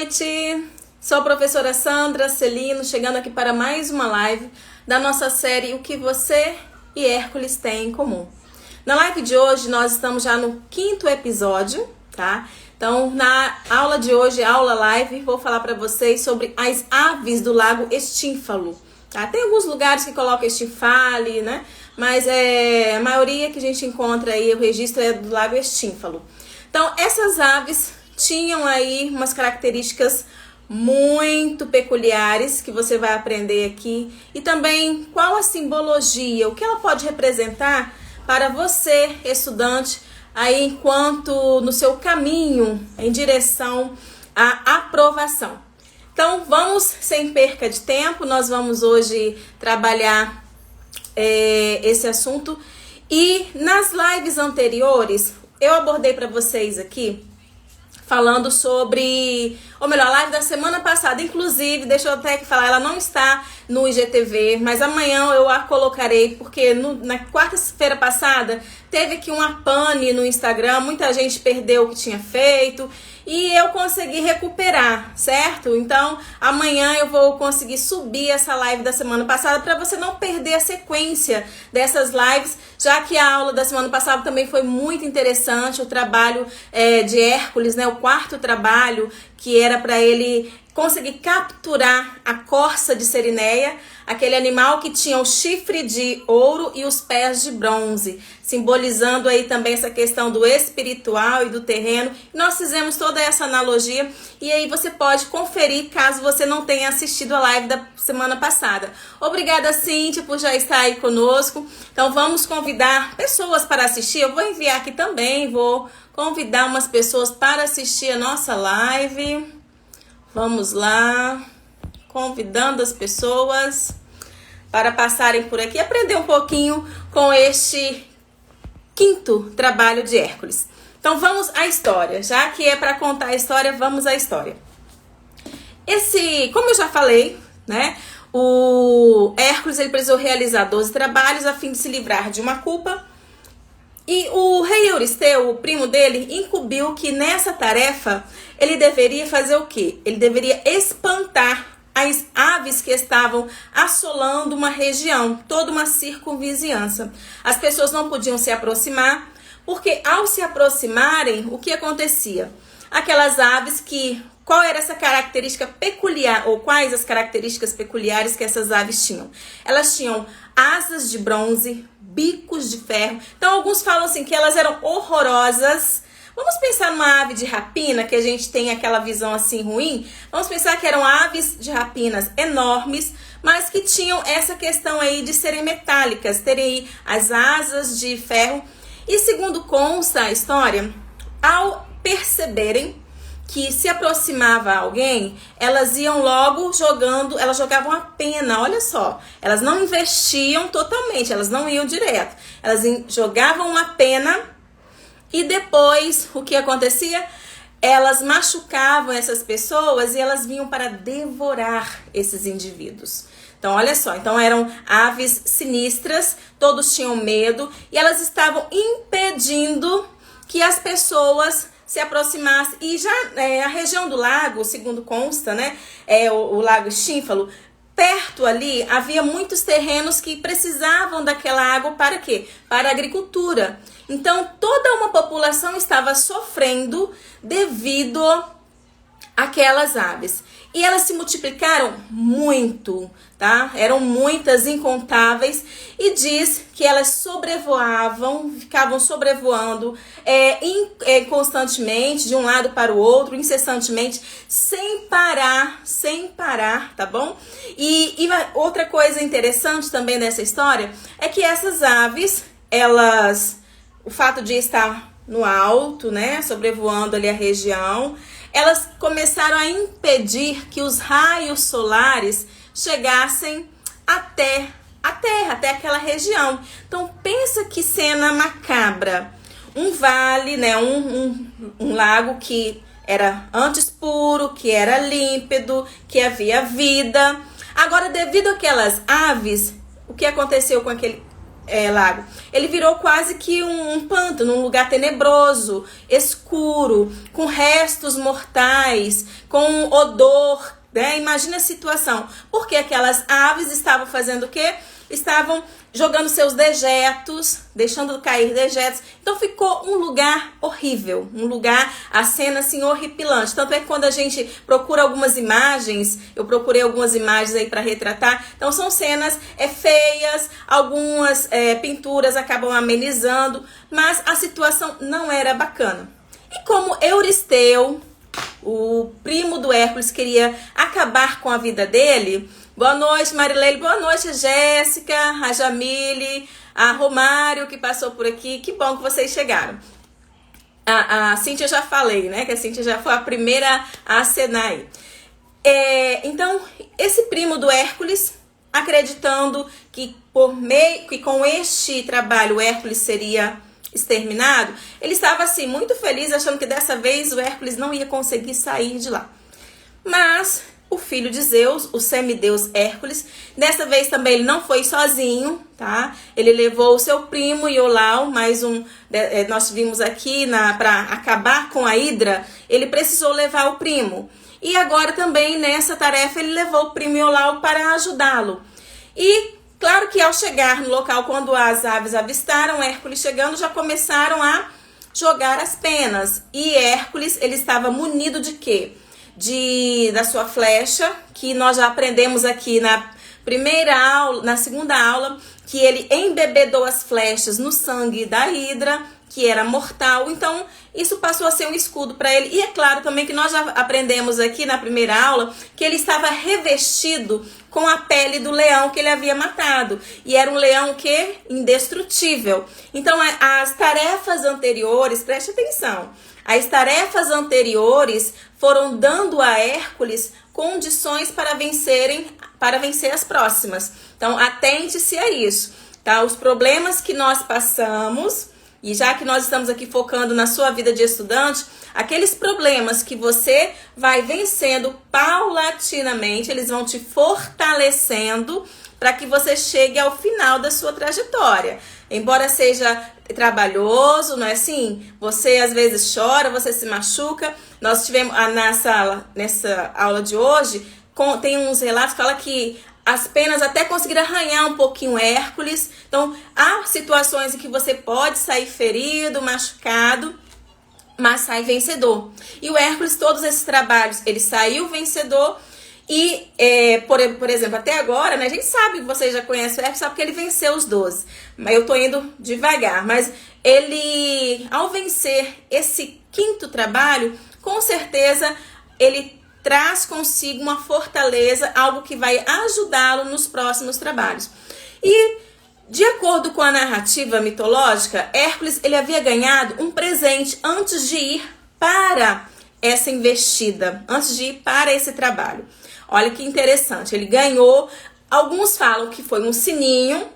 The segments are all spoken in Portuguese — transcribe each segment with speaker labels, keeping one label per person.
Speaker 1: noite, sou a professora Sandra Celino, chegando aqui para mais uma live da nossa série O que você e Hércules têm em comum. Na live de hoje nós estamos já no 5º episódio, tá? Então na aula de hoje, aula live, vou falar para vocês sobre as aves do lago Estínfalo, tá? Tem alguns lugares que colocam Estínfale, né? Mas a maioria que a gente encontra aí, o registro é do lago Estínfalo. Então essas aves tinham aí umas características muito peculiares que você vai aprender aqui. E também qual a simbologia, o que ela pode representar para você, estudante, aí enquanto no seu caminho em direção à aprovação. Então vamos, sem perca de tempo, nós vamos hoje trabalhar esse assunto. E nas lives anteriores, eu abordei para vocês aqui falando sobre, ou melhor, a live da semana passada, inclusive, deixa eu até que falar, ela não está no IGTV, mas amanhã eu a colocarei, porque na quarta-feira passada teve aqui uma pane no Instagram, muita gente perdeu o que tinha feito, e eu consegui recuperar, certo? Então, amanhã eu vou conseguir subir essa live da semana passada para você não perder a sequência dessas lives, já que a aula da semana passada também foi muito interessante, o trabalho de Hércules, né? O quarto trabalho, que era para ele conseguir capturar a corça de Cerineia, aquele animal que tinha o chifre de ouro e os pés de bronze, simbolizando aí também essa questão do espiritual e do terreno. Nós fizemos toda essa analogia e aí você pode conferir caso você não tenha assistido a live da semana passada. Obrigada, Cíntia, por já estar aí conosco. Então vamos convidar pessoas para assistir. Eu vou enviar aqui também, vou convidar umas pessoas para assistir a nossa live. Vamos lá, convidando as pessoas para passarem por aqui e aprender um pouquinho com este 5º trabalho de Hércules. Então vamos à história, já que é para contar a história, vamos à história. Como eu já falei, né, o Hércules ele precisou realizar 12 trabalhos a fim de se livrar de uma culpa. E o rei Euristeu, o primo dele, incumbiu que nessa tarefa ele deveria fazer o quê? Ele deveria espantar as aves que estavam assolando uma região, toda uma circunvizinhança. As pessoas não podiam se aproximar, porque ao se aproximarem, o que acontecia? Aquelas aves que... Qual era essa característica peculiar, ou quais as características peculiares que essas aves tinham? Elas tinham asas de bronze, bicos de ferro. Então, alguns falam assim que elas eram horrorosas. Vamos pensar numa ave de rapina, que a gente tem aquela visão assim ruim. Vamos pensar que eram aves de rapinas enormes, mas que tinham essa questão aí de serem metálicas, terem aí as asas de ferro. E segundo consta a história, ao perceberem que se aproximava alguém, elas iam logo elas jogavam a pena, olha só. Elas não investiam totalmente, elas não iam direto. Elas jogavam uma pena e depois, o que acontecia? Elas machucavam essas pessoas e elas vinham para devorar esses indivíduos. Então, olha só, então eram aves sinistras, todos tinham medo e elas estavam impedindo que as pessoas se aproximasse. E já a região do lago, segundo consta, né, o lago Estínfalo, perto ali havia muitos terrenos que precisavam daquela água para quê? Para a agricultura. Então toda uma população estava sofrendo devido àquelas aves. E elas se multiplicaram muito, tá? Eram muitas, incontáveis, e diz que elas sobrevoavam, ficavam sobrevoando constantemente, de um lado para o outro, incessantemente, sem parar, tá bom? E outra coisa interessante também dessa história é que essas aves, o fato de estar no alto, né, sobrevoando ali a região, elas começaram a impedir que os raios solares chegassem até a Terra, até aquela região. Então pensa que cena macabra. Um vale, né, um lago que era antes puro, que era límpido, que havia vida. Agora, devido àquelas aves, o que aconteceu com lago. Ele virou quase que um pântano, um lugar tenebroso, escuro, com restos mortais, com odor, né? Imagina a situação. Porque aquelas aves estavam fazendo o quê? Estavam jogando seus dejetos, deixando cair dejetos. Então ficou um lugar horrível, um lugar, a cena assim horripilante. Tanto é que quando a gente procura algumas imagens, eu procurei algumas imagens aí para retratar, então são cenas feias, algumas pinturas acabam amenizando, mas a situação não era bacana. E como Euristeu, o primo do Hércules, queria acabar com a vida dele. Boa noite, Marileile. Boa noite, Jéssica, a Jamile, a Romário, que passou por aqui. Que bom que vocês chegaram. A Cíntia já falei, né? Que a Cíntia já foi a primeira a acenar aí. Então, esse primo do Hércules, acreditando que com este trabalho o Hércules seria exterminado, ele estava assim muito feliz, achando que dessa vez o Hércules não ia conseguir sair de lá. Mas o filho de Zeus, o semideus Hércules, dessa vez também ele não foi sozinho, tá? Ele levou o seu primo Iolau, mais um, nós vimos aqui para acabar com a Hidra, ele precisou levar o primo. E agora também nessa tarefa ele levou o primo Iolau para ajudá-lo. E claro que ao chegar no local, quando as aves avistaram Hércules chegando, já começaram a jogar as penas. E Hércules, ele estava munido de quê? Da sua flecha, que nós já aprendemos aqui na primeira aula, na segunda aula, que ele embebedou as flechas no sangue da Hidra, que era mortal. Então, isso passou a ser um escudo para ele. E é claro também que nós já aprendemos aqui na primeira aula que ele estava revestido com a pele do leão que ele havia matado. E era um leão que indestrutível. Então, as tarefas anteriores, preste atenção, as tarefas anteriores foram dando a Hércules condições para vencer as próximas. Então, atente-se a isso, tá? Os problemas que nós passamos, e já que nós estamos aqui focando na sua vida de estudante, aqueles problemas que você vai vencendo paulatinamente, eles vão te fortalecendo para que você chegue ao final da sua trajetória. Embora seja trabalhoso, não é assim? Você às vezes chora, você se machuca. Nós tivemos nessa aula de hoje, tem uns relatos que falam que as penas até conseguiram arranhar um pouquinho Hércules. Então, há situações em que você pode sair ferido, machucado, mas sai vencedor. E o Hércules, todos esses trabalhos, ele saiu vencedor. E, por exemplo, até agora, né, a gente sabe, você já conhece o Hércules, sabe que ele venceu os 12. Mas eu tô indo devagar. Mas ele, ao vencer esse quinto trabalho, com certeza ele traz consigo uma fortaleza, algo que vai ajudá-lo nos próximos trabalhos. E, de acordo com a narrativa mitológica, Hércules ele havia ganhado um presente antes de ir para essa investida, antes de ir para esse trabalho. Olha que interessante, ele ganhou, alguns falam que foi um sininho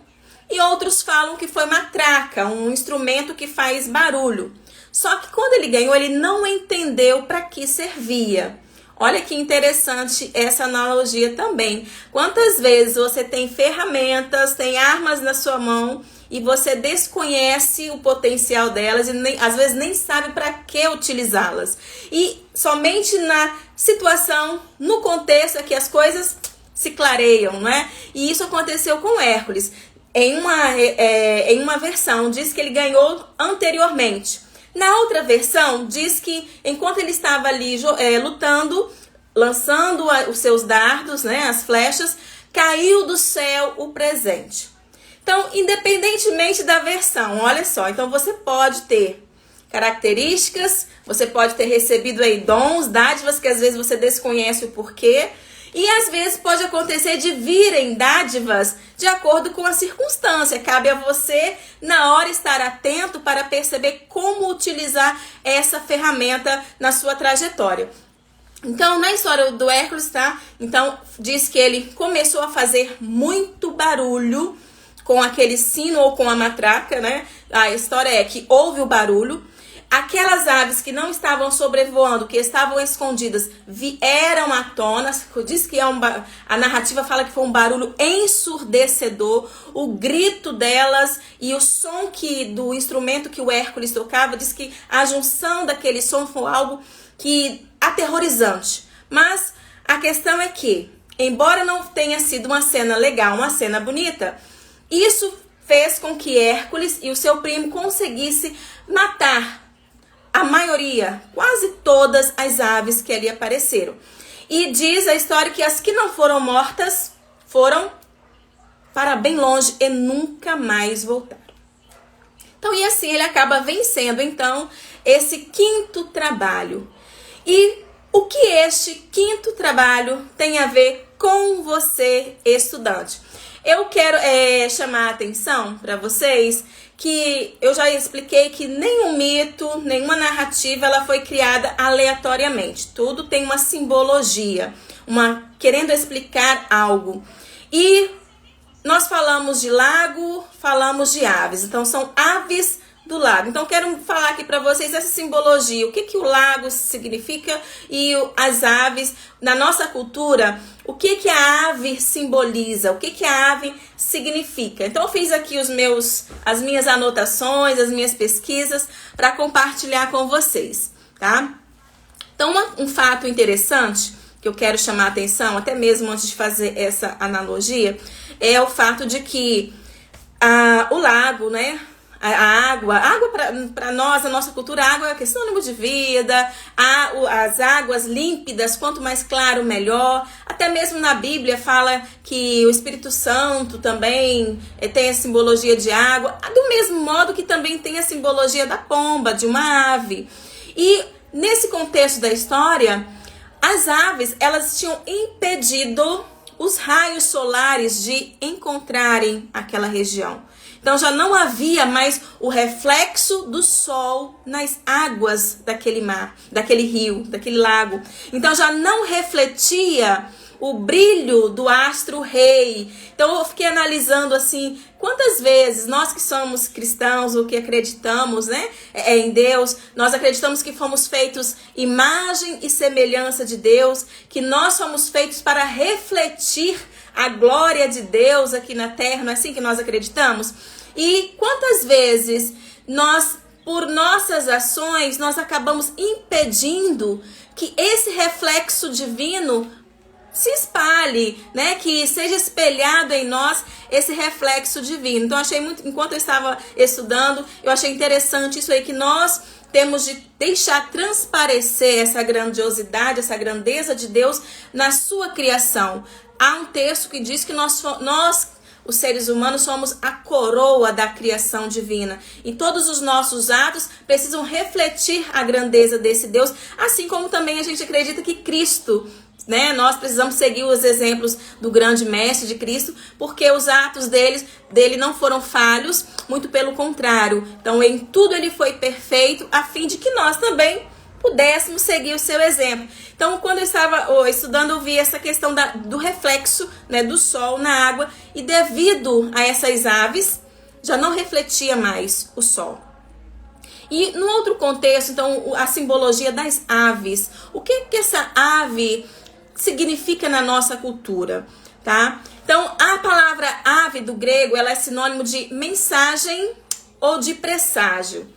Speaker 1: e outros falam que foi matraca, um instrumento que faz barulho. Só que quando ele ganhou, ele não entendeu para que servia. Olha que interessante essa analogia também. Quantas vezes você tem ferramentas, tem armas na sua mão e você desconhece o potencial delas e às vezes nem sabe para que utilizá-las. E somente na situação, no contexto é que as coisas se clareiam, não é? E isso aconteceu com Hércules. Em uma versão diz que ele ganhou anteriormente. Na outra versão, diz que enquanto ele estava ali lutando, lançando os seus dardos, né, as flechas, caiu do céu o presente. Então, independentemente da versão, olha só, então você pode ter características, você pode ter recebido aí dons, dádivas, que às vezes você desconhece o porquê, e às vezes pode acontecer de virem dádivas de acordo com a circunstância. Cabe a você, na hora, estar atento para perceber como utilizar essa ferramenta na sua trajetória. Então, na história do Hércules, tá? Então, diz que ele começou a fazer muito barulho com aquele sino ou com a matraca, né? A história é que houve o barulho. aquelas aves que não estavam sobrevoando, que estavam escondidas, vieram à tona. Diz que a narrativa fala que foi um barulho ensurdecedor. O grito delas e o som do instrumento que o Hércules tocava, diz que a junção daquele som foi algo aterrorizante. Mas a questão é que, embora não tenha sido uma cena legal, uma cena bonita, isso fez com que Hércules e o seu primo conseguissem matar a maioria, quase todas as aves que ali apareceram. E diz a história que as que não foram mortas foram para bem longe e nunca mais voltaram. Então, e assim ele acaba vencendo, então, esse quinto trabalho. E o que este quinto trabalho tem a ver com você, estudante? Eu quero chamar a atenção para vocês que eu já expliquei que nenhum mito, nenhuma narrativa, ela foi criada aleatoriamente. Tudo tem uma simbologia, querendo explicar algo. E nós falamos de lago, falamos de aves. Então, são aves do lago. Então, quero falar aqui para vocês essa simbologia. O que o lago significa e as aves. Na nossa cultura, o que a ave simboliza? O que a ave significa? Então, eu fiz aqui as minhas anotações, as minhas pesquisas para compartilhar com vocês, tá? Então, um fato interessante que eu quero chamar a atenção, até mesmo antes de fazer essa analogia, é o fato de que o lago, né? A água para nós, a nossa cultura, a água é sinônimo de vida, as águas límpidas, quanto mais claro, melhor. Até mesmo na Bíblia fala que o Espírito Santo também tem a simbologia de água, do mesmo modo que também tem a simbologia da pomba, de uma ave. E nesse contexto da história, as aves, elas tinham impedido os raios solares de encontrarem aquela região. Então já não havia mais o reflexo do sol nas águas daquele mar, daquele rio, daquele lago. Então já não refletia o brilho do astro rei. Então eu fiquei analisando assim, quantas vezes nós que somos cristãos ou que acreditamos, né, em Deus, nós acreditamos que fomos feitos imagem e semelhança de Deus, que nós somos feitos para refletir a glória de Deus aqui na terra, não é assim que nós acreditamos? E quantas vezes nós, por nossas ações, nós acabamos impedindo que esse reflexo divino se espalhe, né? Que seja espelhado em nós esse reflexo divino. Então, enquanto eu estava estudando, eu achei interessante isso aí, que nós temos de deixar transparecer essa grandiosidade, essa grandeza de Deus na sua criação. Há um texto que diz que nós os seres humanos somos a coroa da criação divina. E todos os nossos atos precisam refletir a grandeza desse Deus, assim como também a gente acredita que Cristo, né? Nós precisamos seguir os exemplos do grande mestre de Cristo, porque os atos dele não foram falhos, muito pelo contrário. Então, em tudo ele foi perfeito, a fim de que nós também pudéssemos seguir o seu exemplo. Então, quando eu estava estudando, eu vi essa questão do reflexo, né, do sol na água, e devido a essas aves, já não refletia mais o sol. E no outro contexto, então, a simbologia das aves. O que essa ave significa na nossa cultura, tá? Então, a palavra ave do grego, ela é sinônimo de mensagem ou de presságio.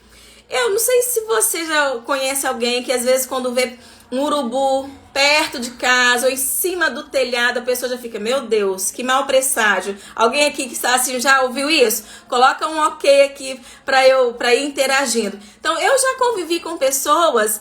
Speaker 1: Eu não sei se você já conhece alguém que às vezes quando vê um urubu perto de casa ou em cima do telhado, a pessoa já fica, meu Deus, que mau presságio. Alguém aqui que está assim já ouviu isso? Coloca um ok aqui para ir interagindo. Então, eu já convivi com pessoas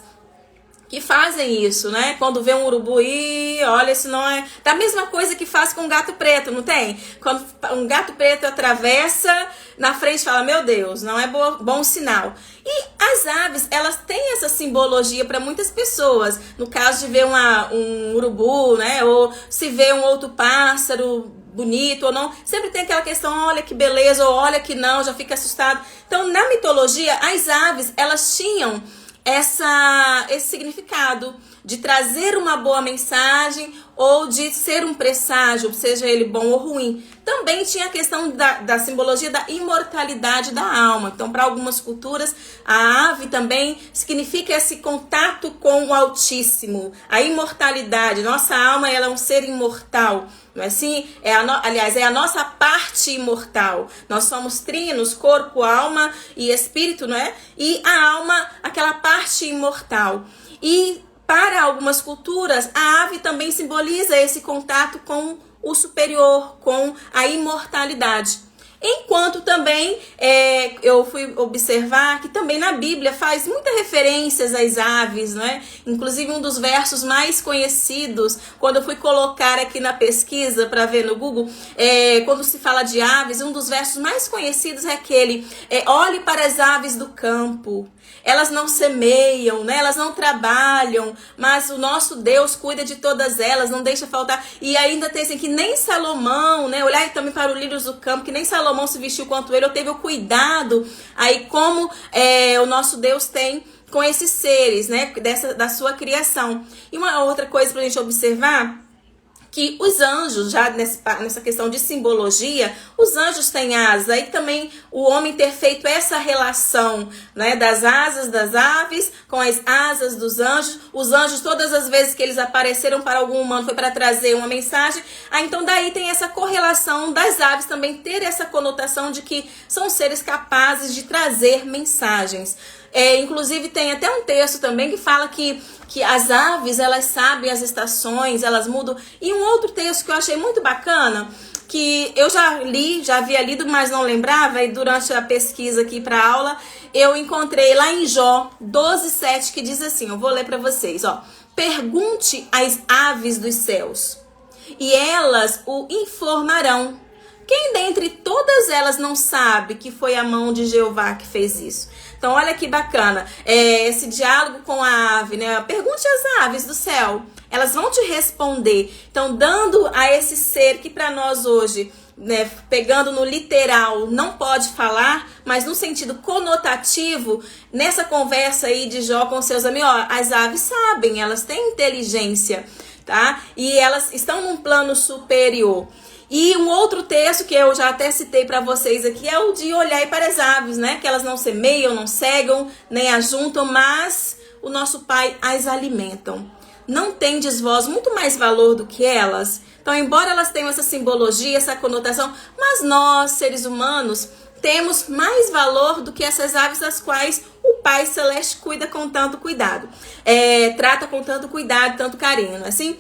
Speaker 1: que fazem isso, né? Quando vê um urubu, olha, isso não é... Da mesma coisa que faz com um gato preto, não tem? Quando um gato preto atravessa, na frente fala, meu Deus, não é bom sinal. E as aves, elas têm essa simbologia para muitas pessoas. No caso de ver um urubu, né? Ou se vê um outro pássaro bonito ou não, sempre tem aquela questão, olha que beleza, ou olha que não, já fica assustado. Então, na mitologia, as aves, elas tinham esse significado de trazer uma boa mensagem ou de ser um presságio, seja ele bom ou ruim. Também tinha a questão da simbologia da imortalidade da alma. Então, para algumas culturas, a ave também significa esse contato com o Altíssimo, a imortalidade. Nossa alma, ela é um ser imortal, não é assim? Aliás, é a nossa parte imortal. Nós somos trinos, corpo, alma e espírito, não é? E a alma, aquela parte imortal. E para algumas culturas, a ave também simboliza esse contato com o superior, com a imortalidade. Enquanto também eu fui observar que também na Bíblia faz muitas referências às aves, não é? Inclusive um dos versos mais conhecidos, quando eu fui colocar aqui na pesquisa para ver no Google, quando se fala de aves, um dos versos mais conhecidos é aquele: olhe para as aves do campo. Elas não semeiam, né? Elas não trabalham, mas o nosso Deus cuida de todas elas, não deixa faltar. E ainda tem assim que nem Salomão, né? Olhar também para os lírios do campo, que nem Salomão se vestiu quanto ele, ou teve o cuidado aí como o nosso Deus tem com esses seres, né? Da sua criação. E uma outra coisa para a gente observar, que os anjos, já nessa questão de simbologia, os anjos têm asa, e também o homem ter feito essa relação, né, das asas das aves com as asas dos anjos. Os anjos, todas as vezes que eles apareceram para algum humano, foi para trazer uma mensagem. Então daí tem essa correlação das aves também ter essa conotação de que são seres capazes de trazer mensagens. Inclusive tem até um texto também que fala que as aves, elas sabem as estações, elas mudam. E um outro texto que eu achei muito bacana, que eu já havia lido, mas não lembrava, e durante a pesquisa aqui para a aula, eu encontrei lá em Jó 12:7, que diz assim, eu vou ler para vocês, ó. Pergunte às aves dos céus, e elas o informarão. Quem dentre todas elas não sabe que foi a mão de Jeová que fez isso? Então, olha que bacana, esse diálogo com a ave, né? Pergunte às aves do céu, elas vão te responder. Então, dando a esse ser que para nós hoje, né, pegando no literal, não pode falar, mas no sentido conotativo, nessa conversa aí de Jó com seus amigos, ó, as aves sabem, elas têm inteligência, tá? E elas estão num plano superior. E um outro texto que eu já até citei para vocês aqui é o de olhar para as aves, né? Que elas não semeiam, não cegam, nem ajuntam, mas o nosso Pai as alimentam. Não tendes vós muito mais valor do que elas? Então, embora elas tenham essa simbologia, essa conotação, mas nós, seres humanos, temos mais valor do que essas aves das quais o Pai Celeste cuida com tanto cuidado. Trata com tanto cuidado, tanto carinho, não é assim?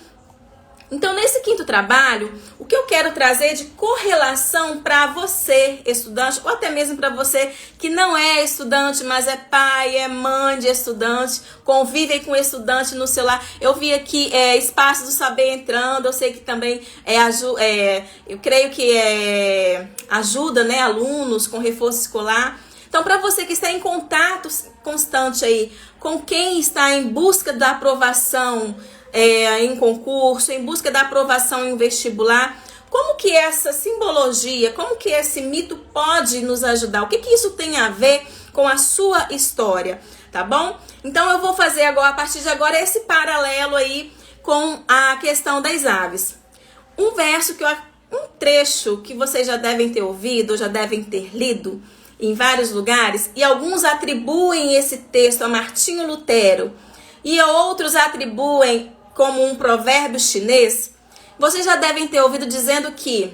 Speaker 1: Então, nesse quinto trabalho, o que eu quero trazer de correlação para você, estudante, ou até mesmo para você que não é estudante, mas é pai, é mãe de estudante, convive com estudante no celular. Eu vi aqui Espaço do Saber entrando, eu sei que também eu creio que ajuda, né, alunos com reforço escolar. Então, para você que está em contato constante aí com quem está em busca da aprovação em concurso, em busca da aprovação em vestibular, como que essa simbologia, como que esse mito pode nos ajudar? O que isso tem a ver com a sua história, tá bom? Então eu vou fazer agora, a partir de agora, esse paralelo aí com a questão das aves. Um trecho que vocês já devem ter ouvido, já devem ter lido em vários lugares, e alguns atribuem esse texto a Martinho Lutero, e outros atribuem como um provérbio chinês. Vocês já devem ter ouvido dizendo que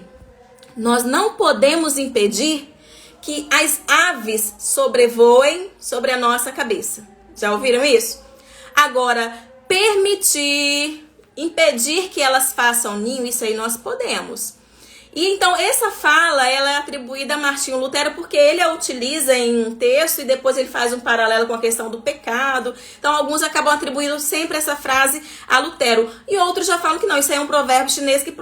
Speaker 1: nós não podemos impedir que as aves sobrevoem sobre a nossa cabeça. Já ouviram isso? Agora, impedir que elas façam ninho, isso aí nós podemos. E então essa fala, ela é atribuída a Martinho Lutero porque ele a utiliza em um texto e depois ele faz um paralelo com a questão do pecado. Então alguns acabam atribuindo sempre essa frase a Lutero. E outros já falam que não, isso aí é um provérbio chinês que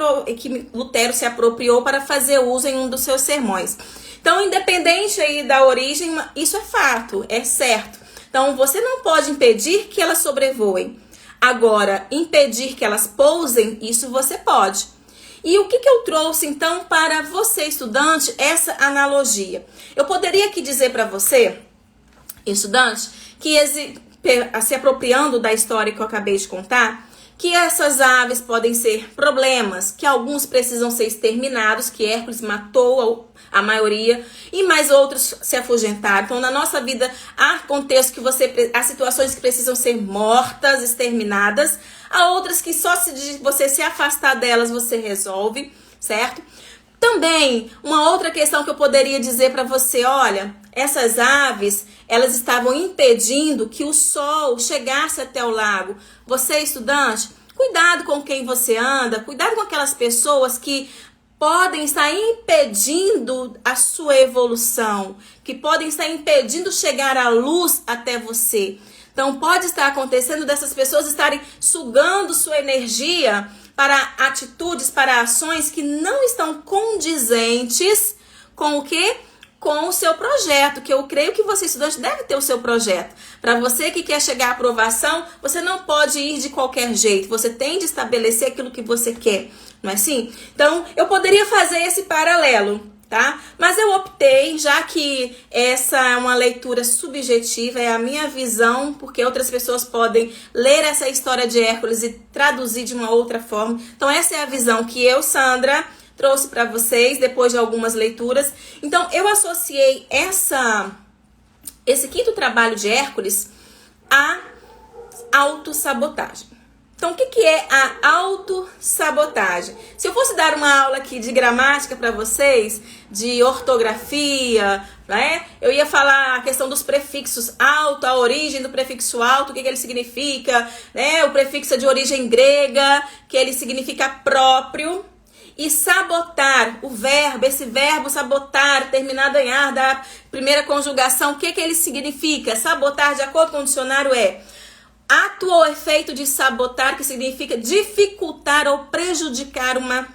Speaker 1: Lutero se apropriou para fazer uso em um dos seus sermões. Então, independente aí da origem, isso é fato, é certo. Então você não pode impedir que elas sobrevoem. Agora, impedir que elas pousem, isso você pode. E o que eu trouxe, então, para você, estudante, essa analogia? Eu poderia aqui dizer para você, estudante, que se apropriando da história que eu acabei de contar, que essas aves podem ser problemas, que alguns precisam ser exterminados, que Hércules matou a maioria, e mais outros se afugentaram. Então, na nossa vida, há contextos que há situações que precisam ser mortas, exterminadas, há outras que só se você se afastar delas, você resolve, certo? Também, uma outra questão que eu poderia dizer para você, olha, essas aves, elas estavam impedindo que o sol chegasse até o lago. Você, estudante, cuidado com quem você anda, cuidado com aquelas pessoas que podem estar impedindo a sua evolução, que podem estar impedindo chegar a luz até você. Então, pode estar acontecendo dessas pessoas estarem sugando sua energia para atitudes, para ações que não estão condizentes com o quê? Com o seu projeto, que eu creio que você, estudante, deve ter o seu projeto. Para você que quer chegar à aprovação, você não pode ir de qualquer jeito, você tem de estabelecer aquilo que você quer, não é assim? Então, eu poderia fazer esse paralelo, tá? Mas eu optei, já que essa é uma leitura subjetiva, é a minha visão, porque outras pessoas podem ler essa história de Hércules e traduzir de uma outra forma. Então, essa é a visão que eu, Sandra, trouxe para vocês depois de algumas leituras. Então, eu associei esse quinto trabalho de Hércules à autossabotagem. Então, o que é a autossabotagem? Se eu fosse dar uma aula aqui de gramática para vocês, de ortografia, né? Eu ia falar a questão dos prefixos auto, a origem do prefixo auto, o que ele significa, né? O prefixo é de origem grega, que ele significa próprio. E sabotar, o verbo, esse verbo sabotar, terminado em ar, da primeira conjugação, o que ele significa? Sabotar, de acordo com o dicionário, é ato ou efeito de sabotar, que significa dificultar ou prejudicar uma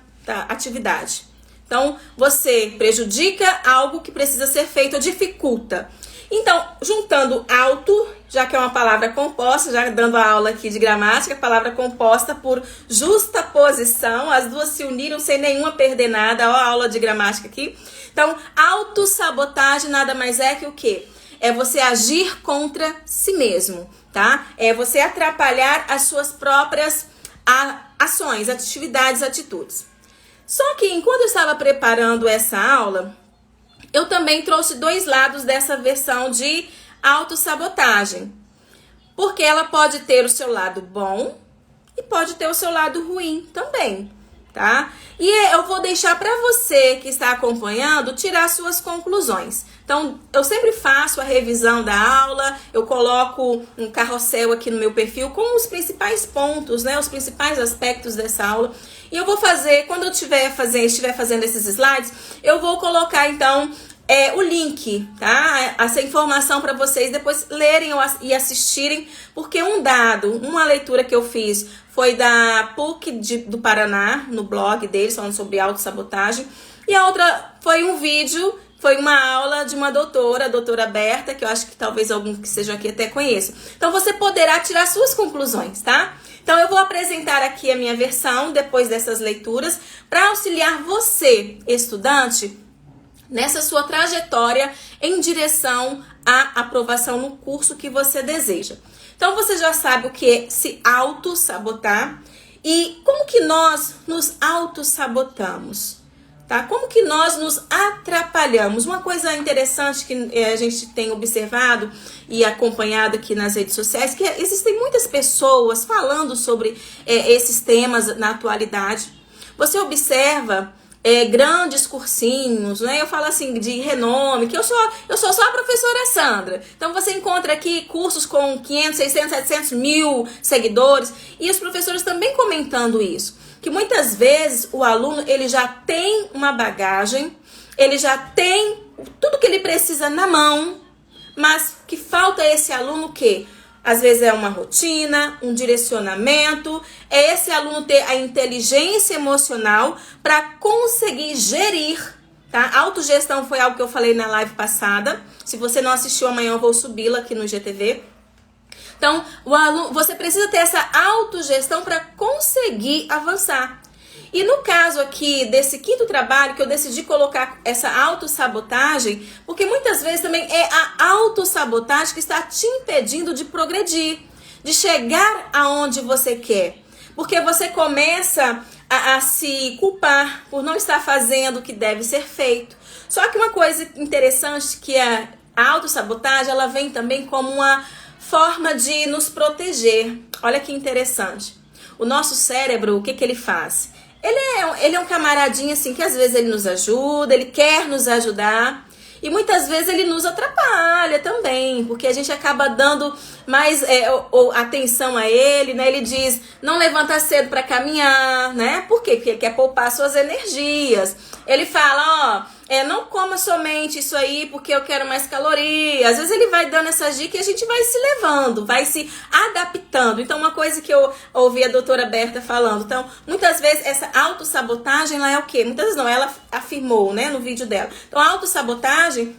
Speaker 1: atividade. Então, você prejudica algo que precisa ser feito ou dificulta. Então, juntando auto, já que é uma palavra composta, já dando a aula aqui de gramática, palavra composta por justaposição, as duas se uniram sem nenhuma perder nada, ó a aula de gramática aqui. Então, autossabotagem nada mais é que o quê? É você agir contra si mesmo, tá? É você atrapalhar as suas próprias ações, atividades, atitudes. Só que enquanto eu estava preparando essa aula, eu também trouxe dois lados dessa versão de autossabotagem. Porque ela pode ter o seu lado bom e pode ter o seu lado ruim também, tá? E eu vou deixar para você que está acompanhando tirar suas conclusões. Então, eu sempre faço a revisão da aula, eu coloco um carrossel aqui no meu perfil com os principais pontos, né? Os principais aspectos dessa aula. E eu vou fazer, quando eu estiver fazendo esses slides, eu vou colocar, então, o link, tá? Essa informação para vocês depois lerem e assistirem, porque uma leitura que eu fiz foi da PUC do Paraná, no blog deles, falando sobre autossabotagem, e a outra foi um vídeo, foi uma aula de uma doutora, a doutora Berta, que eu acho que talvez alguns que estejam aqui até conheçam. Então, você poderá tirar suas conclusões, tá? Então, eu vou apresentar aqui a minha versão, depois dessas leituras, para auxiliar você, estudante, nessa sua trajetória em direção à aprovação no curso que você deseja. Então, você já sabe o que é se auto-sabotar e como que nós nos auto-sabotamos, tá? Como que nós nos atrapalhamos? Uma coisa interessante que a gente tem observado e acompanhado aqui nas redes sociais, que existem muitas pessoas falando sobre esses temas na atualidade. Você observa grandes cursinhos, né? Eu falo assim de renome, que eu sou só a professora Sandra. Então você encontra aqui cursos com 500, 600, 700 mil seguidores e os professores também comentando isso, que muitas vezes o aluno ele já tem uma bagagem, ele já tem tudo que ele precisa na mão, mas que falta esse aluno o quê? Às vezes é uma rotina, um direcionamento, é esse aluno ter a inteligência emocional para conseguir gerir, tá? Autogestão foi algo que eu falei na live passada. Se você não assistiu, amanhã eu vou subi-la aqui no GTV. Então, você precisa ter essa autogestão para conseguir avançar. E no caso aqui desse quinto trabalho, que eu decidi colocar essa autossabotagem, porque muitas vezes também é a autossabotagem que está te impedindo de progredir, de chegar aonde você quer. Porque você começa a se culpar por não estar fazendo o que deve ser feito. Só que uma coisa interessante que a autossabotagem, ela vem também como uma forma de nos proteger. Olha que interessante. O nosso cérebro, o que ele faz? Ele é um camaradinho assim que às vezes ele nos ajuda, ele quer nos ajudar e muitas vezes ele nos atrapalha também, porque a gente acaba dando mais atenção a ele, né? Ele diz, não levanta cedo para caminhar, né? Por quê? Porque ele quer poupar suas energias. Ele fala, não coma somente isso aí porque eu quero mais calorias. Às vezes ele vai dando essas dicas e a gente vai se levando, vai se adaptando. Então, uma coisa que eu ouvi a doutora Berta falando. Então, muitas vezes essa autossabotagem, ela é o quê? Muitas vezes não, ela afirmou, né, no vídeo dela. Então, a autossabotagem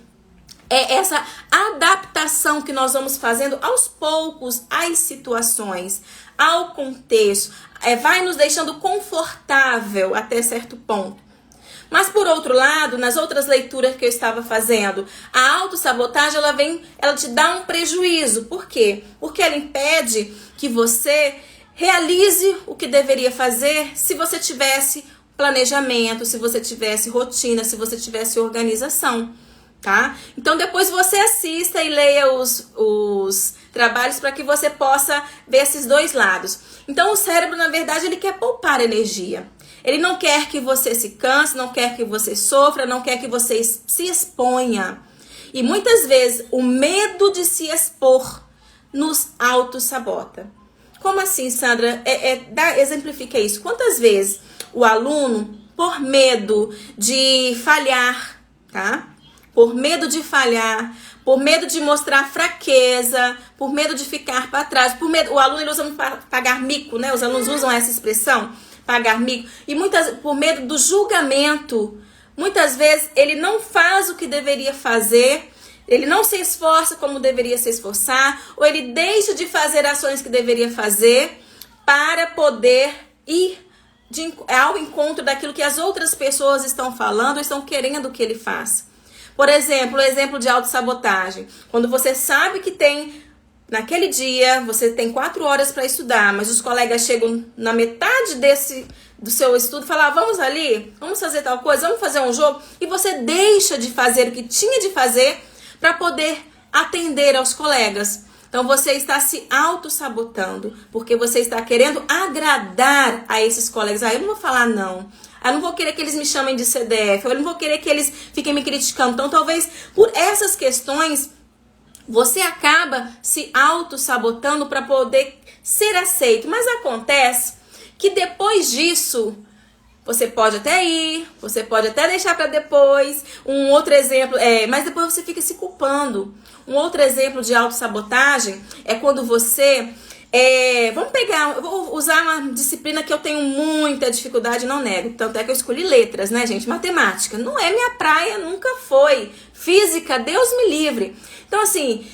Speaker 1: é essa adaptação que nós vamos fazendo aos poucos às situações, ao contexto. Vai nos deixando confortável até certo ponto. Mas por outro lado, nas outras leituras que eu estava fazendo, a autossabotagem, ela te dá um prejuízo. Por quê? Porque ela impede que você realize o que deveria fazer se você tivesse planejamento, se você tivesse rotina, se você tivesse organização, tá? Então depois você assista e leia os trabalhos para que você possa ver esses dois lados. Então o cérebro, na verdade, ele quer poupar energia. Ele não quer que você se canse, não quer que você sofra, não quer que você se exponha. E muitas vezes o medo de se expor nos autossabota. Como assim, Sandra? Exemplifica isso. Quantas vezes o aluno, por medo de falhar, tá? Por medo de falhar, por medo de mostrar fraqueza, por medo de ficar para trás, por medo, o aluno ele usa pagar mico, né? Os alunos usam essa expressão. Pagar mico, e por medo do julgamento, muitas vezes ele não faz o que deveria fazer, ele não se esforça como deveria se esforçar, ou ele deixa de fazer ações que deveria fazer para poder ir ao encontro daquilo que as outras pessoas estão falando, ou estão querendo que ele faça. Por exemplo, o exemplo de autossabotagem, quando você sabe que naquele dia, você tem 4 horas para estudar, mas os colegas chegam na metade do seu estudo e falam, vamos ali, vamos fazer tal coisa, vamos fazer um jogo, e você deixa de fazer o que tinha de fazer para poder atender aos colegas. Então você está se autossabotando, porque você está querendo agradar a esses colegas. Eu não vou falar não. Eu não vou querer que eles me chamem de CDF, eu não vou querer que eles fiquem me criticando. Então talvez por essas questões você acaba se auto-sabotando para poder ser aceito. Mas acontece que depois disso, você pode até ir, você pode até deixar para depois. Um outro exemplo, mas depois você fica se culpando. Um outro exemplo de auto-sabotagem é quando você... eu vou usar uma disciplina que eu tenho muita dificuldade, não nego. Tanto é que eu escolhi letras, né, gente? Matemática. Não é minha praia, nunca foi. Física, Deus me livre. Então, assim,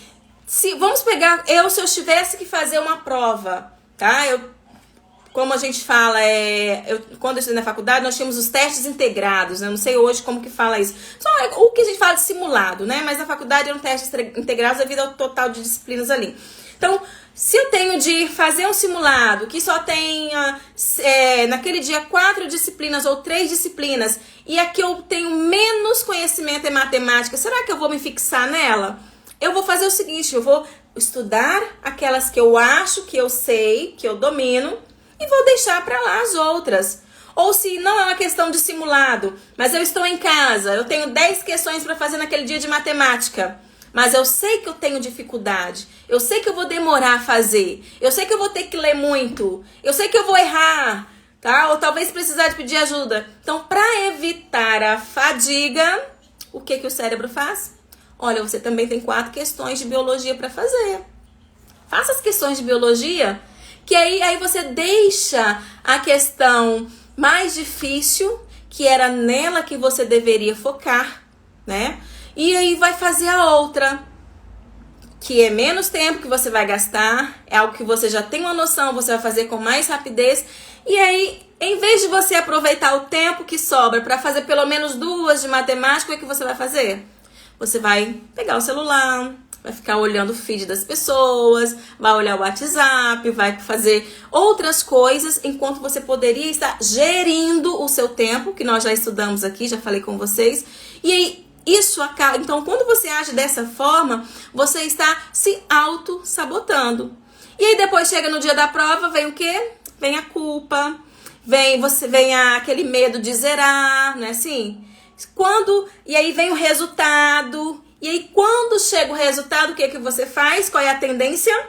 Speaker 1: vamos pegar, se eu tivesse que fazer uma prova, tá? Como a gente fala, quando eu estudei na faculdade, nós tínhamos os testes integrados, né? Não sei hoje como que fala isso. Só o que a gente fala de simulado, né? Mas na faculdade eram testes integrados devido ao total de disciplinas ali. Então, se eu tenho de fazer um simulado que só tenha, naquele dia 4 disciplinas ou 3 disciplinas, e aqui eu tenho menos conhecimento em matemática, será que eu vou me fixar nela? Eu vou fazer o seguinte, eu vou estudar aquelas que eu acho que eu sei, que eu domino, e vou deixar para lá as outras. Ou se não é uma questão de simulado, mas eu estou em casa, eu tenho 10 questões para fazer naquele dia de matemática, mas eu sei que eu tenho dificuldade, eu sei que eu vou demorar a fazer, eu sei que eu vou ter que ler muito, eu sei que eu vou errar, tá? Ou talvez precisar de pedir ajuda. Então, para evitar a fadiga, o que o cérebro faz? Olha, você também tem 4 questões de biologia para fazer. Faça as questões de biologia, que aí você deixa a questão mais difícil, que era nela que você deveria focar, né? E aí vai fazer a outra, que é menos tempo que você vai gastar, é algo que você já tem uma noção, você vai fazer com mais rapidez, e aí Em vez de você aproveitar o tempo que sobra para fazer pelo menos 2 de matemática, o que você vai fazer? Você vai pegar o celular, vai ficar olhando o feed das pessoas, vai olhar o WhatsApp, vai fazer outras coisas, enquanto você poderia estar gerindo o seu tempo, que nós já estudamos aqui, já falei com vocês. E aí, isso acaba. Então, quando você age dessa forma, você está se auto-sabotando. E aí, depois chega no dia da prova, vem o quê? Vem a culpa, vem aquele medo de zerar, não é assim? E aí vem o resultado. E aí, quando chega o resultado, o que você faz? Qual é a tendência?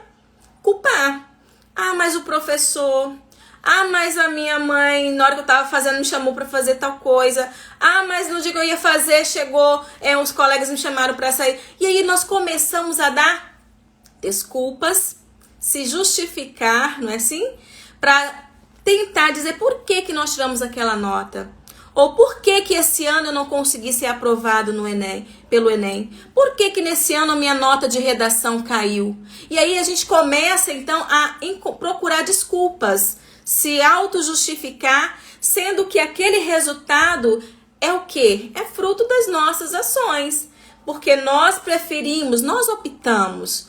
Speaker 1: Culpar. Ah, mas o professor. Ah, mas a minha mãe, na hora que eu tava fazendo, me chamou pra fazer tal coisa. Ah, mas no dia que eu ia fazer, chegou, os colegas me chamaram pra sair. E aí, nós começamos a dar desculpas, se justificar, não é assim? Pra tentar dizer por que nós tiramos aquela nota. Ou por que esse ano eu não consegui ser aprovado no Enem, pelo Enem? Por que nesse ano a minha nota de redação caiu? E aí a gente começa então a procurar desculpas, se auto-justificar, sendo que aquele resultado é o quê? É fruto das nossas ações. Porque nós preferimos, nós optamos,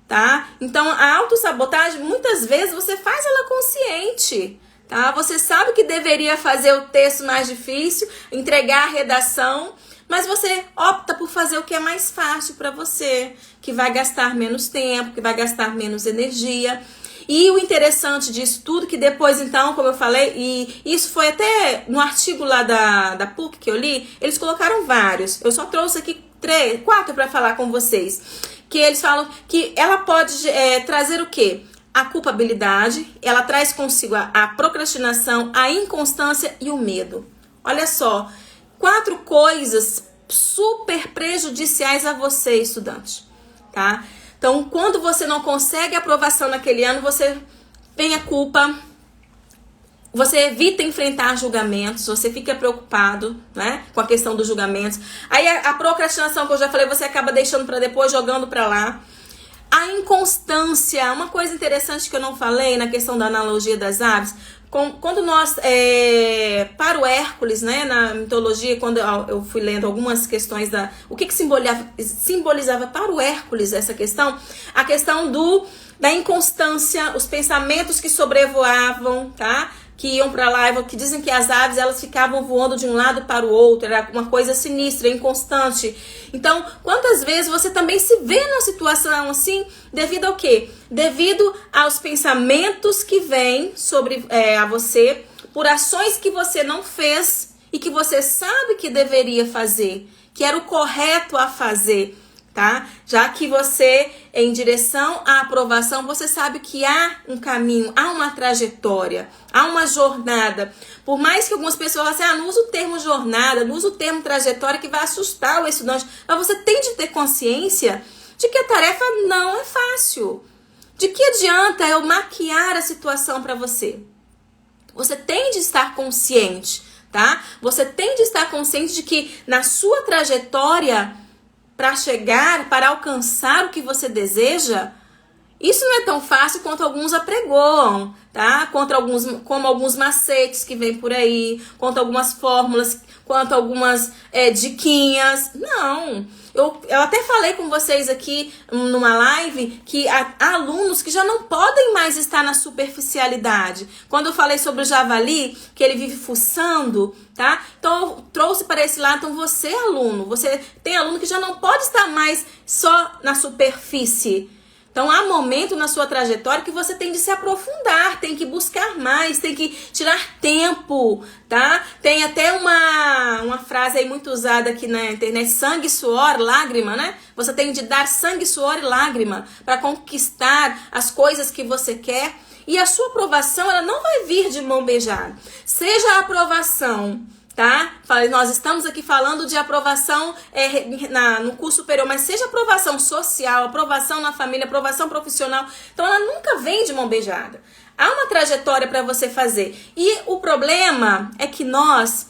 Speaker 1: tá? Então a autossabotagem, muitas vezes você faz ela consciente. Tá? Você sabe que deveria fazer o texto mais difícil, entregar a redação, mas você opta por fazer o que é mais fácil para você, que vai gastar menos tempo, que vai gastar menos energia. E o interessante disso tudo, que depois então, como eu falei, e isso foi até no artigo lá da PUC que eu li, eles colocaram vários. Eu só trouxe aqui 4 para falar com vocês. Que eles falam que ela pode trazer o quê? A culpabilidade, ela traz consigo a procrastinação, a inconstância e o medo. Olha só, 4 coisas super prejudiciais a você, estudante, tá? Então, quando você não consegue aprovação naquele ano, você tem a culpa, você evita enfrentar julgamentos, você fica preocupado, né, com a questão dos julgamentos. Aí a procrastinação, que eu já falei, você acaba deixando para depois, jogando para lá. A inconstância, uma coisa interessante que eu não falei na questão da analogia das aves, quando nós, para o Hércules, né, na mitologia, quando eu fui lendo algumas questões o que simbolizava para o Hércules essa questão, a questão da inconstância, os pensamentos que sobrevoavam, tá? Que iam para lá, que dizem que as aves elas ficavam voando de um lado para o outro, era uma coisa sinistra, inconstante. Então, quantas vezes você também se vê numa situação assim, devido ao quê? Devido aos pensamentos que vêm sobre a você, por ações que você não fez e que você sabe que deveria fazer, que era o correto a fazer. Tá? Já que você, em direção à aprovação, você sabe que há um caminho, há uma trajetória, há uma jornada. Por mais que algumas pessoas falem assim, não usa o termo jornada, não usa o termo trajetória, que vai assustar o estudante. Mas você tem de ter consciência de que a tarefa não é fácil. De que adianta eu maquiar a situação para você? Você tem de estar consciente, tá? Você tem de estar consciente de que na sua trajetória, para chegar, para alcançar o que você deseja, isso não é tão fácil quanto alguns apregoam, tá? Como alguns macetes que vem por aí, quanto algumas fórmulas, quanto algumas diquinhas. Não. Eu até falei com vocês aqui numa live que há alunos que já não podem mais estar na superficialidade. Quando eu falei sobre o javali, que ele vive fuçando, tá? Então eu trouxe para esse lado. Então você, aluno, você tem aluno que já não pode estar mais só na superfície. Então há momento na sua trajetória que você tem de se aprofundar, tem que buscar mais, tem que tirar tempo, tá? Tem até uma frase aí muito usada aqui na internet, sangue, suor, lágrima, né? Você tem de dar sangue, suor e lágrima para conquistar as coisas que você quer. E a sua aprovação, ela não vai vir de mão beijada. Seja a aprovação, tá? Nós estamos aqui falando de aprovação no curso superior, mas seja aprovação social, aprovação na família, aprovação profissional, então ela nunca vem de mão beijada. Há uma trajetória para você fazer. E o problema é que nós,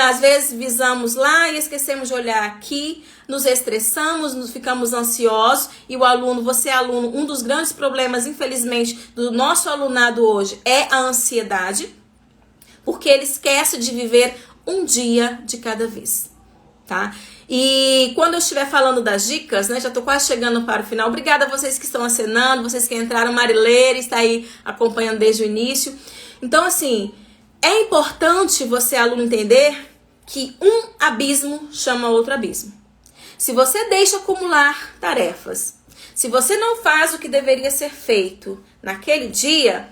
Speaker 1: às vezes, visamos lá e esquecemos de olhar aqui, nos estressamos, ficamos ansiosos, e o aluno, você é aluno, um dos grandes problemas, infelizmente, do nosso alunado hoje é a ansiedade. porque ele esquece de viver um dia de cada vez, tá? E quando eu estiver falando das dicas, né, já tô quase chegando para o final. Obrigada a vocês que estão acenando, vocês que entraram. Marileira está aí acompanhando desde o início. Então, assim, é importante você, aluno, entender que um abismo chama outro abismo. Se você deixa acumular tarefas, se você não faz o que deveria ser feito naquele dia,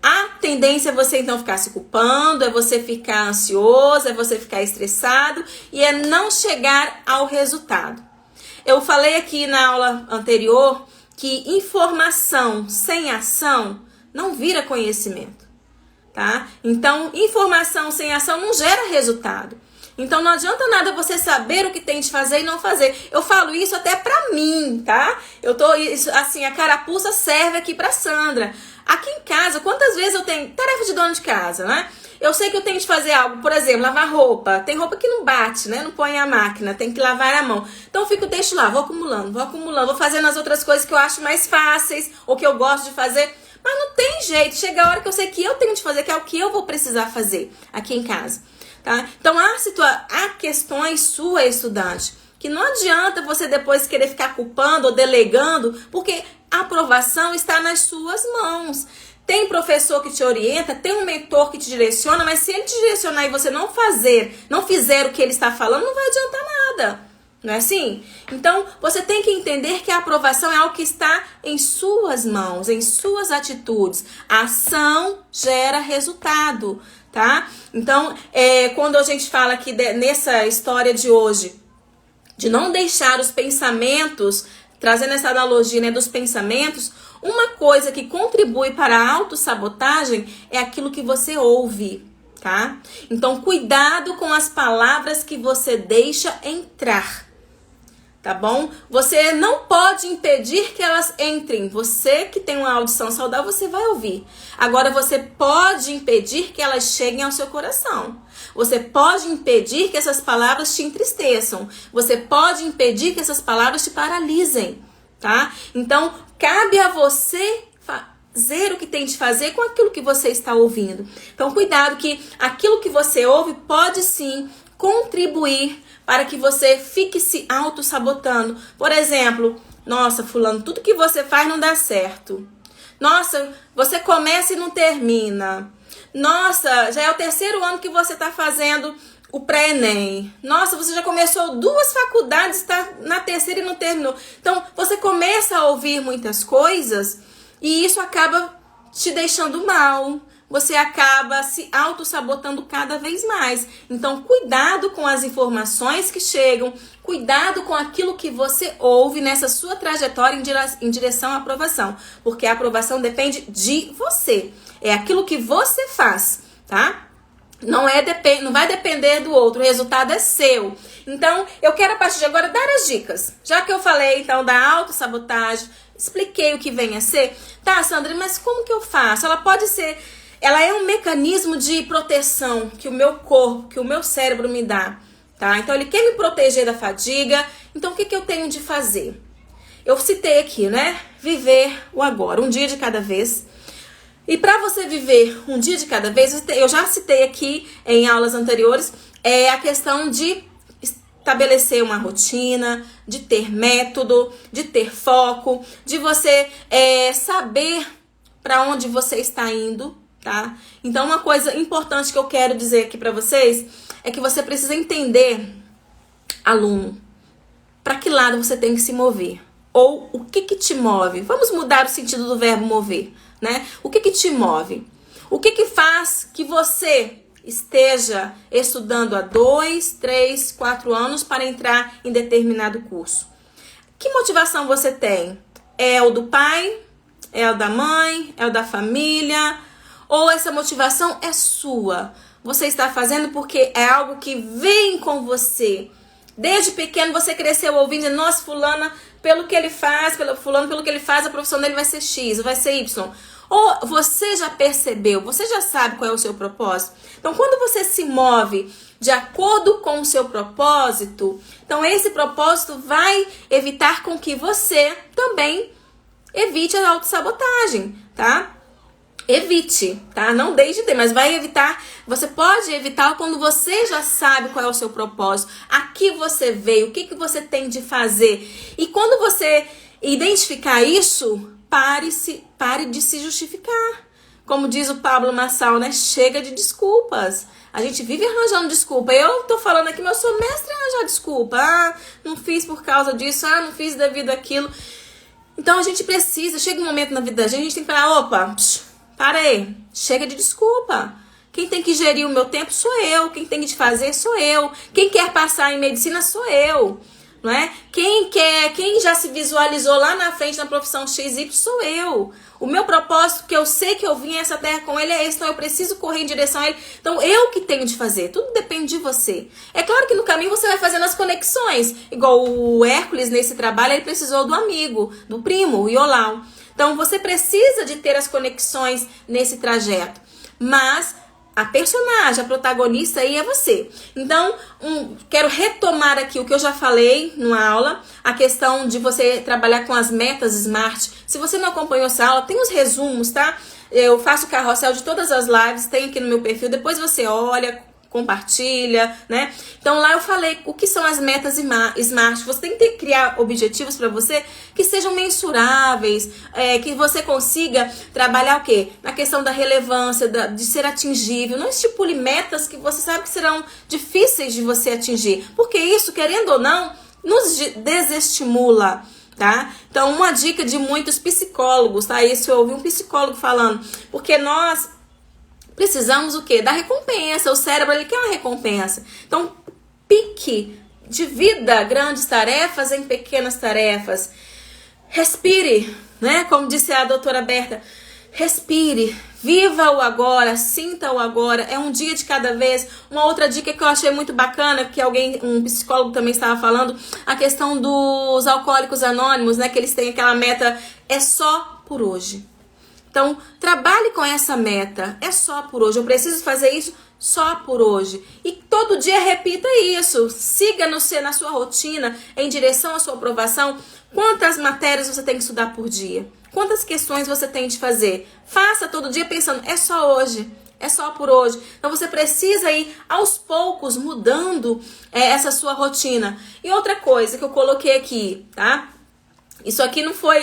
Speaker 1: a tendência é você então ficar se culpando, é você ficar ansioso, é você ficar estressado e é não chegar ao resultado. Eu falei aqui na aula anterior que informação sem ação não vira conhecimento, tá? Então, informação sem ação não gera resultado. Então não adianta nada você saber o que tem de fazer e não fazer. Eu falo isso até pra mim, tá? Eu tô, assim, a carapuça serve aqui pra Sandra. Aqui em casa, quantas vezes eu tenho tarefa de dona de casa, né? Eu sei que eu tenho de fazer algo, por exemplo, lavar roupa. Tem roupa que não bate, né? Não põe a máquina, tem que lavar a mão. Então eu fico, deixo lá, vou acumulando, vou fazendo as outras coisas que eu acho mais fáceis ou que eu gosto de fazer. Mas não tem jeito, chega a hora que eu sei que eu tenho de fazer, que é o que eu vou precisar fazer aqui em casa. Tá? Então há questões sua, estudante, que não adianta você depois querer ficar culpando ou delegando, porque a aprovação está nas suas mãos. Tem professor que te orienta, tem um mentor que te direciona, mas se ele te direcionar e você não fizer o que ele está falando, não vai adiantar nada. Não é assim? Então, você tem que entender que a aprovação é algo que está em suas mãos, em suas atitudes. A ação gera resultado, tá? Então, quando a gente fala aqui nessa história de hoje, de não deixar os pensamentos, trazendo essa analogia, né, dos pensamentos, uma coisa que contribui para a autossabotagem é aquilo que você ouve, tá? Então, cuidado com as palavras que você deixa entrar. Tá bom? Você não pode impedir que elas entrem. Você que tem uma audição saudável, você vai ouvir. Agora, você pode impedir que elas cheguem ao seu coração. Você pode impedir que essas palavras te entristeçam. Você pode impedir que essas palavras te paralisem, tá? Então, cabe a você fazer o que tem de fazer com aquilo que você está ouvindo. Então, cuidado que aquilo que você ouve pode sim contribuir para que você fique se auto-sabotando. Por exemplo, nossa, fulano, tudo que você faz não dá certo. Nossa, você começa e não termina. Nossa, já é o 3º ano que você está fazendo o pré-ENEM. Nossa, você já começou 2 faculdades, está na 3ª e não terminou. Então, você começa a ouvir muitas coisas e isso acaba te deixando mal. Você acaba se auto-sabotando cada vez mais. Então, cuidado com as informações que chegam, cuidado com aquilo que você ouve nessa sua trajetória em direção à aprovação. Porque a aprovação depende de você. É aquilo que você faz, tá? Não vai depender do outro, o resultado é seu. Então, eu quero a partir de agora dar as dicas. Já que eu falei, então, da autossabotagem, expliquei o que vem a ser. Tá, Sandra, mas como que eu faço? Ela é um mecanismo de proteção que o meu corpo, que o meu cérebro me dá, tá? Então, ele quer me proteger da fadiga. Então, o que eu tenho de fazer? Eu citei aqui, né? Viver o agora, um dia de cada vez. E para você viver um dia de cada vez, eu já citei aqui em aulas anteriores, a questão de estabelecer uma rotina, de ter método, de ter foco, de você saber para onde você está indo, tá? Então, uma coisa importante que eu quero dizer aqui para vocês é que você precisa entender, aluno, para que lado você tem que se mover. Ou o que te move. Vamos mudar o sentido do verbo mover, né? O que te move? O que faz que você esteja estudando há 2, 3, 4 anos para entrar em determinado curso? Que motivação você tem? É o do pai? É o da mãe? É o da família? Ou essa motivação é sua? Você está fazendo porque é algo que vem com você. Desde pequeno você cresceu ouvindo, nossa, fulana, pelo que ele faz, pelo que ele faz, a profissão dele vai ser X, vai ser Y. Ou você já percebeu, você já sabe qual é o seu propósito. Então, quando você se move de acordo com o seu propósito, então esse propósito vai evitar com que você também evite a autossabotagem, tá? evite, tá? Não deixe de ter, mas vai evitar. Você pode evitar quando você já sabe qual é o seu propósito, a que você veio, o que você tem de fazer. E quando você identificar isso, pare de se justificar. Como diz o Pablo Marçal, né? Chega de desculpas. A gente vive arranjando desculpa. Eu tô falando aqui, mas eu sou mestre em arranjar desculpa. Ah, não fiz por causa disso. Ah, não fiz devido àquilo. Então a gente precisa, chega um momento na vida da gente, a gente tem que falar, opa, para aí, chega de desculpa. Quem tem que gerir o meu tempo sou eu. Quem tem que fazer sou eu. Quem quer passar em medicina sou eu. Não é? Quem já se visualizou lá na frente na profissão XY sou eu. O meu propósito, que eu sei que eu vim a essa terra com ele, é esse. Então eu preciso correr em direção a ele. Então eu que tenho de fazer. Tudo depende de você. É claro que no caminho você vai fazendo as conexões. Igual o Hércules nesse trabalho, ele precisou do amigo, do primo, o Iolau. Então você precisa de ter as conexões nesse trajeto. Mas a personagem, a protagonista aí é você. Então, quero retomar aqui o que eu já falei numa aula, a questão de você trabalhar com as metas SMART. Se você não acompanhou essa aula, tem os resumos, tá? Eu faço carrossel de todas as lives, tem aqui no meu perfil, depois você olha, compartilha, né? Então lá eu falei o que são as metas SMART. Você tem que criar objetivos para você que sejam mensuráveis, que você consiga trabalhar o quê? Na questão da relevância, de ser atingível. Não estipule metas que você sabe que serão difíceis de você atingir, porque isso, querendo ou não, nos desestimula, tá? Então uma dica de muitos psicólogos, tá? Isso eu ouvi um psicólogo falando, porque nós precisamos o quê? Da recompensa. O cérebro, ele quer uma recompensa. Então, pique, divida grandes tarefas em pequenas tarefas. Respire, né? Como disse a doutora Berta, respire, viva o agora, sinta o agora, é um dia de cada vez. Uma outra dica que eu achei muito bacana, que um psicólogo também estava falando, a questão dos alcoólicos anônimos, né? Que eles têm aquela meta, é só por hoje. Então, trabalhe com essa meta. É só por hoje. Eu preciso fazer isso só por hoje. E todo dia repita isso. Siga na sua rotina, em direção à sua aprovação. Quantas matérias você tem que estudar por dia? Quantas questões você tem de fazer? Faça todo dia pensando, é só hoje. É só por hoje. Então, você precisa ir, aos poucos, mudando essa sua rotina. E outra coisa que eu coloquei aqui, tá? Isso aqui não foi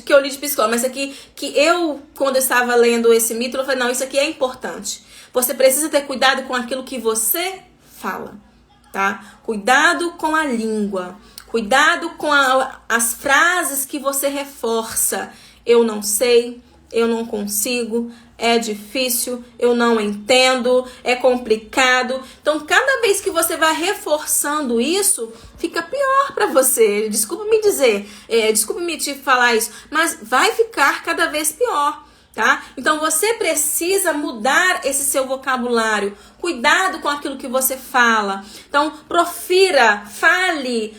Speaker 1: que eu li de psicólogo, mas aqui que eu, quando eu estava lendo esse mito, eu falei, não, isso aqui é importante. Você precisa ter cuidado com aquilo que você fala, tá? Cuidado com a língua. Cuidado com as frases que você reforça. Eu não sei, eu não consigo, é difícil, eu não entendo, é complicado. Então, cada vez que você vai reforçando isso, fica pior para você. Desculpa me dizer, desculpa me te falar isso, mas vai ficar cada vez pior, tá? Então, você precisa mudar esse seu vocabulário. Cuidado com aquilo que você fala. Então, profira, fale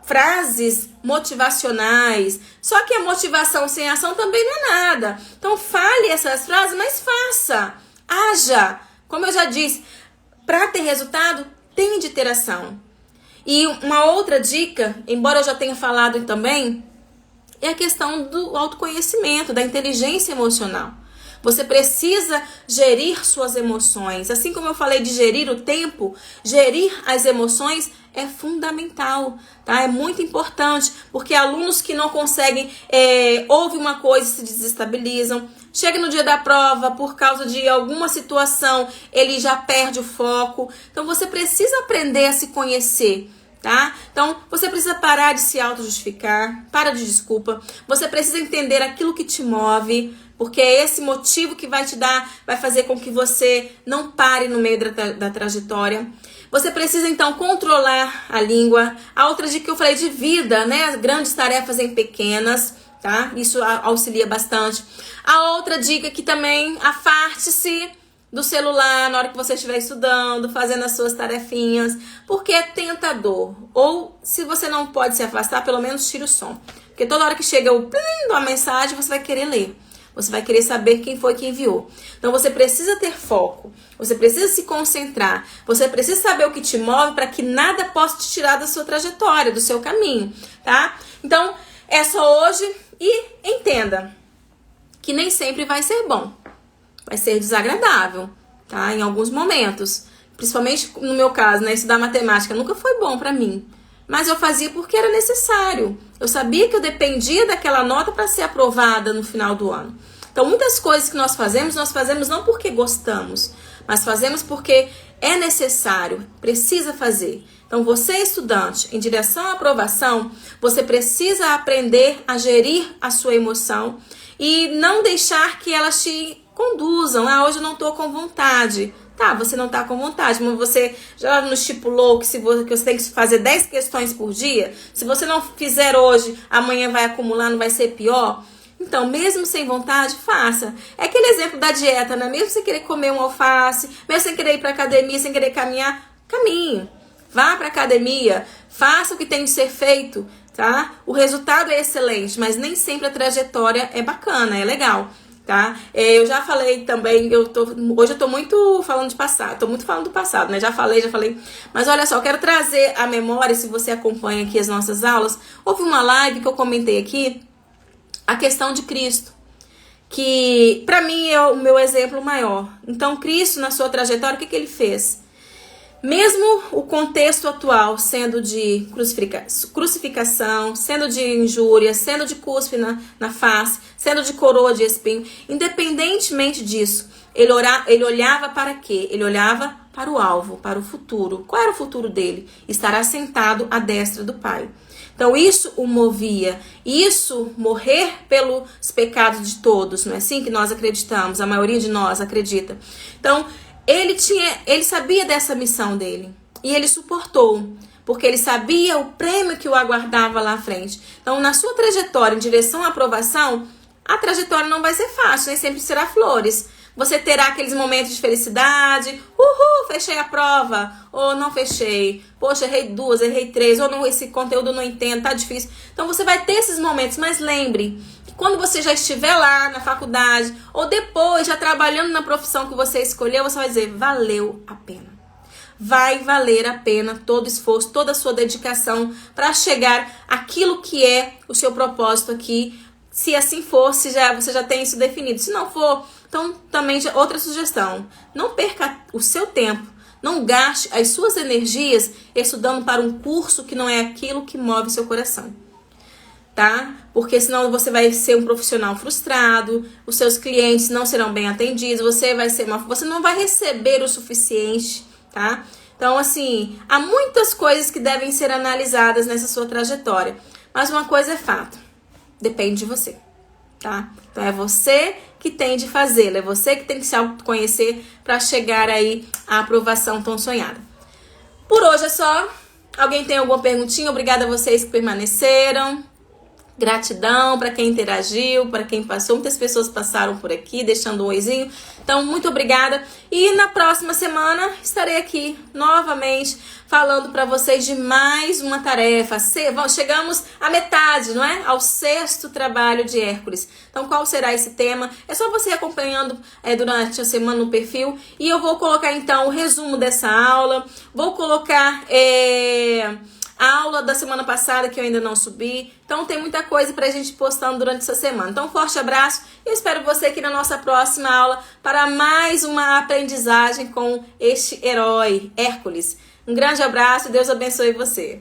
Speaker 1: frases motivacionais. Só que a motivação sem ação também não é nada. Então fale essas frases, mas faça. Haja. Como eu já disse, para ter resultado, tem de ter ação. E uma outra dica, embora eu já tenha falado também, é a questão do autoconhecimento, da inteligência emocional. Você precisa gerir suas emoções. Assim como eu falei de gerir o tempo, gerir as emoções é fundamental, tá? É muito importante, porque alunos que não conseguem, ouvem uma coisa e se desestabilizam, chega no dia da prova, por causa de alguma situação, ele já perde o foco. Então você precisa aprender a se conhecer, tá? Então você precisa parar de se auto-justificar, para de desculpa, você precisa entender aquilo que te move, porque é esse motivo que vai fazer com que você não pare no meio da trajetória. Você precisa, então, controlar a língua. A outra dica que eu falei de vida, né? As grandes tarefas em pequenas, tá? Isso auxilia bastante. A outra dica que também, afaste-se do celular na hora que você estiver estudando, fazendo as suas tarefinhas, porque é tentador. Ou, se você não pode se afastar, pelo menos tire o som. Porque toda hora que chega o plim de uma mensagem, você vai querer ler. Você vai querer saber quem foi que enviou. Então, você precisa ter foco. Você precisa se concentrar. Você precisa saber o que te move para que nada possa te tirar da sua trajetória, do seu caminho, tá? Então, é só hoje e entenda que nem sempre vai ser bom. vai ser desagradável, tá? Em alguns momentos. Principalmente no meu caso, né? Estudar matemática nunca foi bom pra mim. Mas eu fazia porque era necessário. Eu sabia que eu dependia daquela nota para ser aprovada no final do ano. Então, muitas coisas que nós fazemos não porque gostamos, mas fazemos porque é necessário, precisa fazer. Então, você estudante, em direção à aprovação, você precisa aprender a gerir a sua emoção e não deixar que elas te conduzam. Ah, hoje eu não estou com vontade. Tá, você não está com vontade, mas você já não estipulou que você tem que fazer 10 questões por dia? Se você não fizer hoje, amanhã vai acumular, não vai ser pior? Então, mesmo sem vontade, faça. É aquele exemplo da dieta, né? Mesmo sem querer comer um alface, mesmo sem querer ir para academia, sem querer caminhar, caminhe. Vá para academia, faça o que tem de ser feito, tá? O resultado é excelente, mas nem sempre a trajetória é bacana, é legal. Tá? Eu já falei também, hoje eu tô muito falando de passado, tô muito falando do passado, né? Já falei. Mas olha só, eu quero trazer à memória, se você acompanha aqui as nossas aulas, houve uma live que eu comentei aqui, a questão de Cristo, que pra mim é o meu exemplo maior. Então, Cristo, na sua trajetória, o que ele fez? Mesmo o contexto atual sendo de crucificação, sendo de injúria, sendo de cuspe na face, sendo de coroa de espinho, independentemente disso, ele olhava para quê? Ele olhava para o alvo, para o futuro. Qual era o futuro dele? Estar assentado à destra do Pai. Então isso o movia, isso morrer pelos pecados de todos, não é assim que nós acreditamos, a maioria de nós acredita. Então, ele sabia dessa missão dele e ele suportou, porque ele sabia o prêmio que o aguardava lá à frente. Então, na sua trajetória em direção à aprovação, a trajetória não vai ser fácil, nem sempre será flores. Você terá aqueles momentos de felicidade, fechei a prova, ou não fechei, poxa, errei 2, errei 3, ou não, esse conteúdo eu não entendo, tá difícil. Então, você vai ter esses momentos, mas lembre que quando você já estiver lá na faculdade, ou depois, já trabalhando na profissão que você escolheu, você vai dizer, valeu a pena. Vai valer a pena todo o esforço, toda a sua dedicação para chegar àquilo que é o seu propósito aqui. Se assim for, você já tem isso definido. Se não for, então também outra sugestão. Não perca o seu tempo. Não gaste as suas energias estudando para um curso que não é aquilo que move seu coração. Tá? Porque senão você vai ser um profissional frustrado, os seus clientes não serão bem atendidos, você não vai receber o suficiente, tá? Então, assim, há muitas coisas que devem ser analisadas nessa sua trajetória. Mas uma coisa é fato, depende de você, tá? Então é você que tem de fazê-lo, é você que tem que se autoconhecer para chegar aí à aprovação tão sonhada. Por hoje é só. Alguém tem alguma perguntinha? Obrigada a vocês que permaneceram. Gratidão para quem interagiu, para quem passou. Muitas pessoas passaram por aqui, deixando um oizinho. Então, muito obrigada. E na próxima semana estarei aqui novamente falando para vocês de mais uma tarefa. Chegamos à metade, não é? Ao 6º trabalho de Hércules. Então, qual será esse tema? É só você ir acompanhando durante a semana no perfil. E eu vou colocar, então, o resumo dessa aula. Vou colocar a aula da semana passada que eu ainda não subi. Então tem muita coisa pra gente postando durante essa semana. Então forte abraço e espero você aqui na nossa próxima aula para mais uma aprendizagem com este herói, Hércules. Um grande abraço e Deus abençoe você.